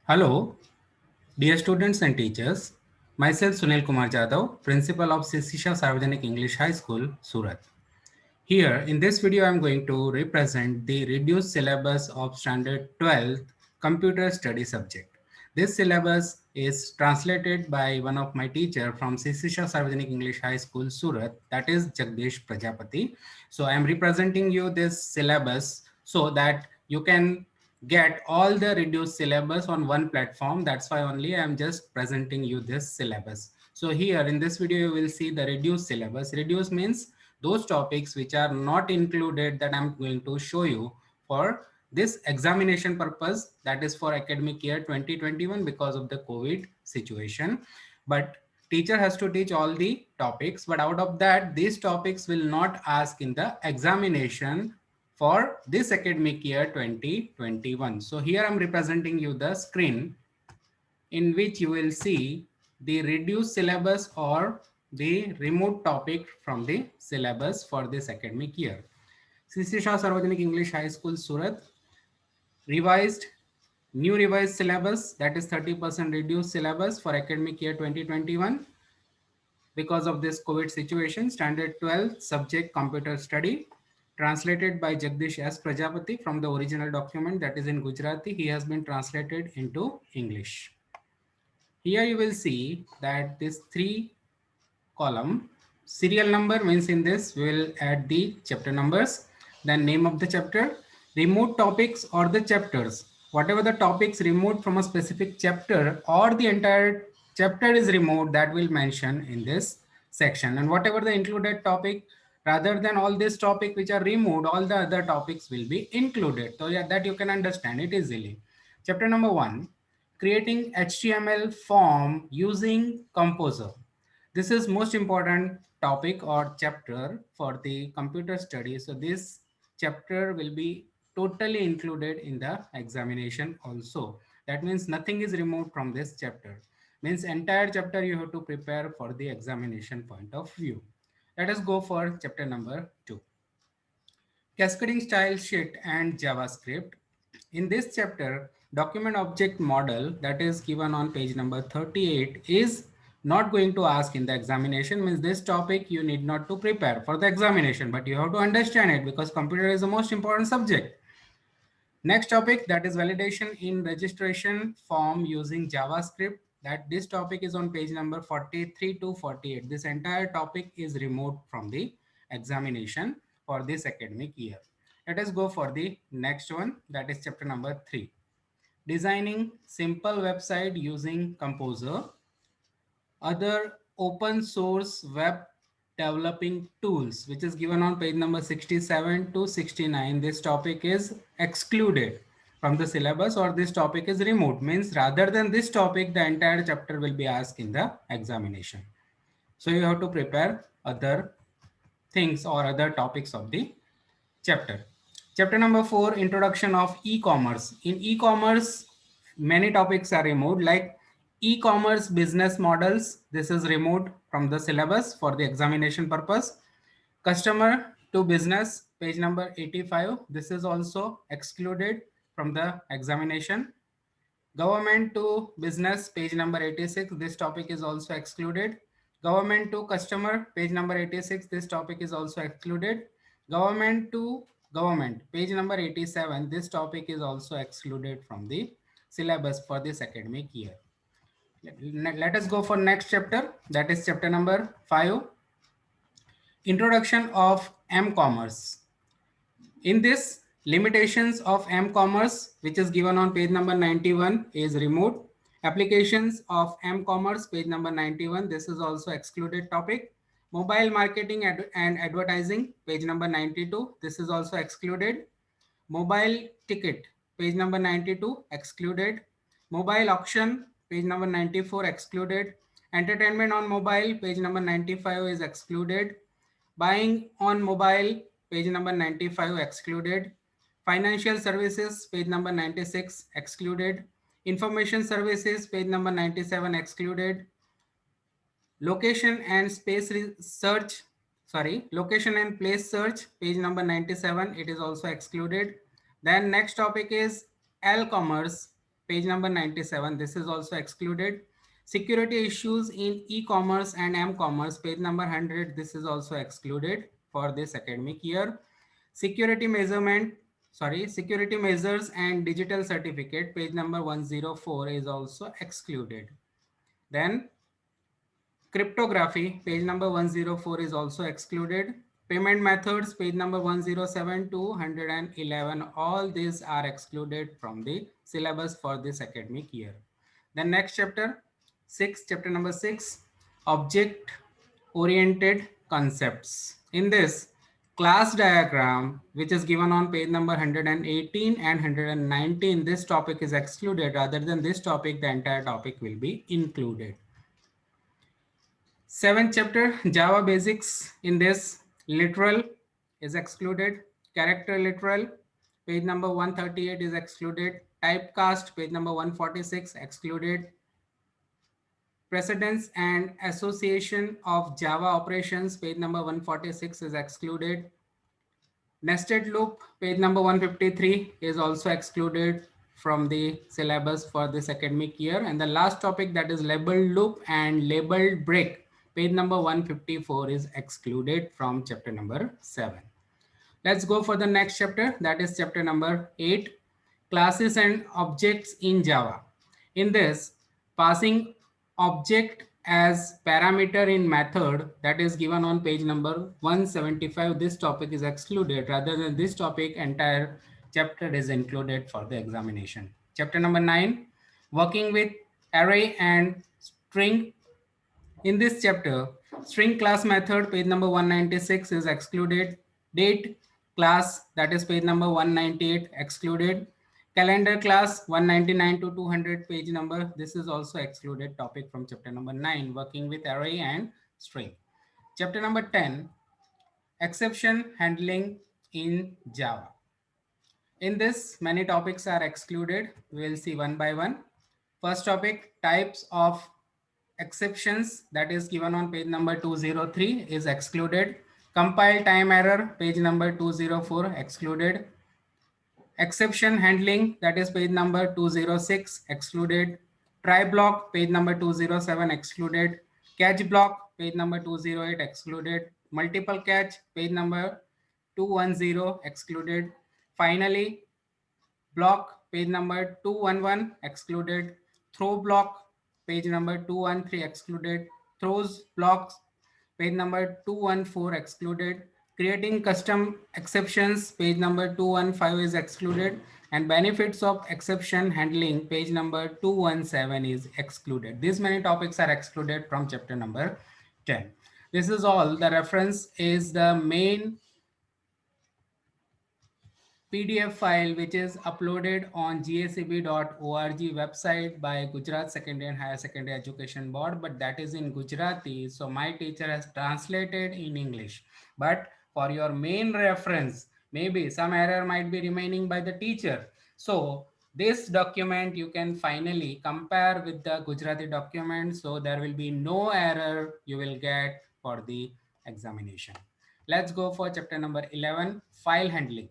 Hello, dear students and teachers. Myself Sunil Kumar Jadhav, Principal of Sisisha Sarvajanik English High School, Surat. Here in this video, I am going to represent the reduced syllabus of Standard 12th Computer Study subject. This syllabus is translated by one of my teacher from Sisisha Sarvajanik English High School, Surat, that is Jagdish Prajapati. So I am representing you this syllabus so that you can get all the reduced syllabus on one platform. That's why only I am just presenting you this syllabus. So here in this video, you will see the reduced syllabus. Reduced means those topics which are not included that I'm going to show you for this examination purpose, that is for academic year 2021 because of the COVID situation. But teacher has to teach all the topics, but out of that, these topics will not ask in the examination for this academic year 2021. So here I'm representing you the screen in which you will see the reduced syllabus or the removed topic from the syllabus for this academic year. CC Shah Sarvajanik English High School, Surat, revised, new revised syllabus, that is 30% reduced syllabus for academic year 2021 because of this COVID situation. Standard 12 subject computer study, translated by Jagdish S. Prajapati from the original document that is in Gujarati. He has been translated into English. Here you will see that this three column serial number means in this we will add the chapter numbers, then name of the chapter, removed topics or the chapters. Whatever the topics removed from a specific chapter or the entire chapter is removed, that will mention in this section. And whatever the included topic, rather than all this topic which are removed, all the other topics will be included. So yeah, that you can understand it easily. Chapter number 1, creating HTML form using Composer. This is most important topic or chapter for the computer study. So this chapter will be totally included in the examination also. That means nothing is removed from this chapter. Means entire chapter you have to prepare for the examination point of view. Let us go for chapter number 2. Cascading style sheet and JavaScript. In this chapter, document object model that is given on page number 38 is not going to ask in the examination. Means this topic you need not to prepare for the examination, but you have to understand it because computer is the most important subject. Next topic, that is validation in registration form using JavaScript. That this topic is on page number 43 to 48. This entire topic is removed from the examination for this academic year. Let us go for the next one, that is chapter number 3. Designing simple website using Composer. Other open source web developing tools, which is given on page number 67 to 69. This topic is excluded from the syllabus or this topic is removed. Means rather than this topic, the entire chapter will be asked in the examination. So you have to prepare other things or other topics of the chapter. Chapter number 4, introduction of e-commerce. In e-commerce, many topics are removed like e-commerce business models. This is removed from the syllabus for the examination purpose. Customer to business, page number 85. This is also excluded from the examination. Government to business, page number 86. This topic is also excluded. Government to customer, page number 86. This topic is also excluded. Government to government, page number 87. This topic is also excluded from the syllabus for this academic year. Let us go for next chapter. That is chapter number 5. Introduction of M-commerce. In this, limitations of M-commerce, which is given on page number 91, is removed. Applications of M-commerce, page number 91. This is also excluded topic. Mobile marketing and advertising, page number 92. This is also excluded. Mobile ticket, page number 92, excluded. Mobile auction, page number 94, excluded. Entertainment on mobile, page number 95 is excluded. Buying on mobile, page number 95, excluded. Financial services, page number 96, excluded. Information services, page number 97, excluded. Location and space search, location and place search, page number 97, it is also excluded. Then next topic is L-commerce. page number 97, this is also excluded. Security issues in e-commerce and m-commerce, page number 100, this is also excluded for this academic year. Security measures and digital certificate, page number 104 is also excluded. Then cryptography, page number 104 is also excluded. Payment methods, page number 107 to 111, all these are excluded from the syllabus for this academic year. The next chapter, chapter number 6, object oriented concepts. In this, class diagram, which is given on page number 118 and 119, this topic is excluded. Rather than this topic, the entire topic will be included. 7th chapter, Java basics. In this, literal is excluded. Character literal, page number 138 is excluded. Typecast, page number 146, excluded. Precedence and association of Java operations, page number 146 is excluded. Nested loop, page number 153 is also excluded from the syllabus for this academic year. And the last topic, that is labeled loop and labeled break, page number 154 is excluded from chapter number 7. Let's go for the next chapter, that is chapter number 8, classes and objects in Java. In this, passing object as parameter in method, that is given on page number 175, this topic is excluded. Rather than this topic, entire chapter is included for the examination. Chapter number 9, working with array and string. In this chapter, string class method, page number 196 is excluded. Date class, that is page number 198, excluded. Calendar class 199 to 200, page number, this is also excluded topic from chapter number 9, working with array and string. Chapter number 10, exception handling in Java. In this, many topics are excluded. We will see one by one. First topic, types of exceptions, that is given on page number 203, is excluded. Compile time error, page number 204, excluded. Exception handling, that is page number 206, excluded. Try block, page number 207, excluded. Catch block, page number 208, excluded. Multiple catch, page number 210, excluded. Finally, block, page number 211, excluded. Throw block, page number 213, excluded. Throws blocks, page number 214, excluded. Creating custom exceptions, page number 215 is excluded. And benefits of exception handling, page number 217 is excluded. These many topics are excluded from chapter number 10. This is all. The reference is the main PDF file which is uploaded on gaseb.org website by Gujarat Secondary and Higher Secondary Education Board, but that is in Gujarati. So my teacher has translated in English. But for your main reference, maybe some error might be remaining by the teacher. So this document you can finally compare with the Gujarati document. So there will be no error you will get for the examination. Let's go for chapter number 11, file handling.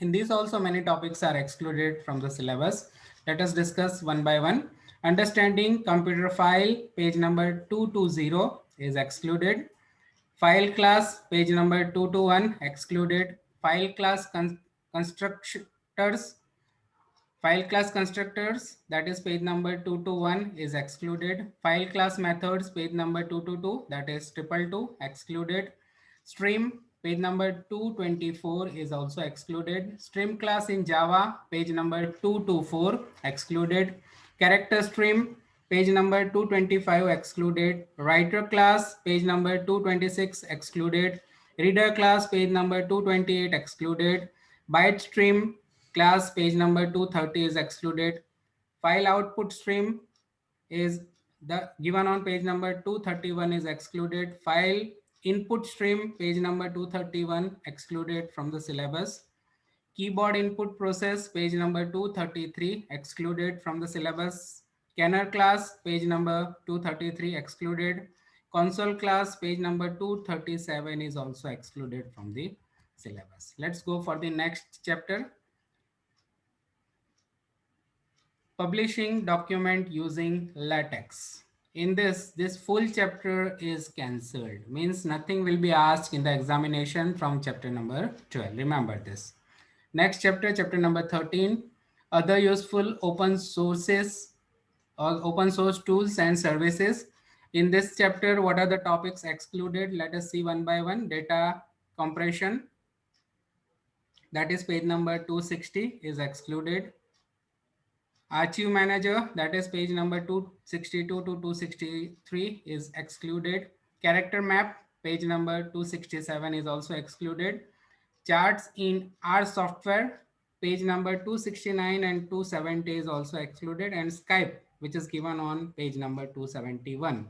In these also many topics are excluded from the syllabus. Let us discuss one by one. Understanding computer file, page number 220 is excluded. File class, page number 221, excluded. File class constructors, that is page number 221 is excluded. File class methods, page number 222, that is 222, excluded. Stream, page number 224 is also excluded. Stream class in Java, page number 224, excluded. Character stream, page number 225, excluded. Writer class, page number 226, excluded. Reader class, page number 228, excluded. Byte stream class, page number 230 is excluded. File output stream is the given on page number 231 is excluded. File input stream, page number 231, excluded from the syllabus. Keyboard input process, page number 233, excluded from the syllabus. Scanner class, page number 233, excluded. Console class, page number 237 is also excluded from the syllabus. Let's go for the next chapter. publishing document using LaTeX. In this full chapter is cancelled, means nothing will be asked in the examination from chapter number 12. Remember this. Next chapter, chapter number 13, other useful open sources or open source tools and services. In this chapter, what are the topics excluded? Let us see one by one. Data compression, that is page number 260 is excluded. Archive Manager, that is page number 262 to 263 is excluded. Character Map, page number 267 is also excluded. Charts in R software, page number 269 and 270 is also excluded. And Skype, which is given on page number 271,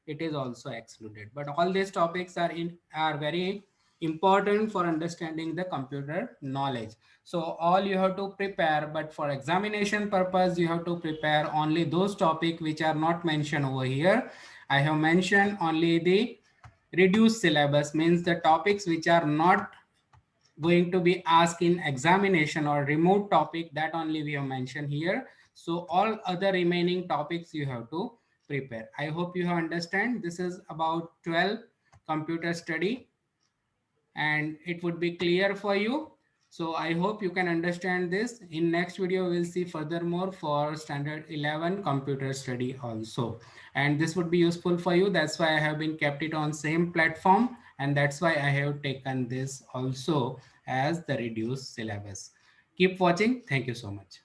it is also excluded. But all these topics are very important for understanding the computer knowledge. So all you have to prepare, but for examination purpose, you have to prepare only those topics which are not mentioned over here. I have mentioned only the reduced syllabus, means the topics which are not going to be asked in examination or remote topic, that only we have mentioned here. So all other remaining topics you have to prepare. I hope you have understand. This is about 12 computer study and it would be clear for you. So I hope you can understand this. In next video, we'll see furthermore for standard 11 computer study also. And this would be useful for you. That's why I have been kept it on same platform. And that's why I have taken this also as the reduced syllabus. Keep watching. Thank you so much.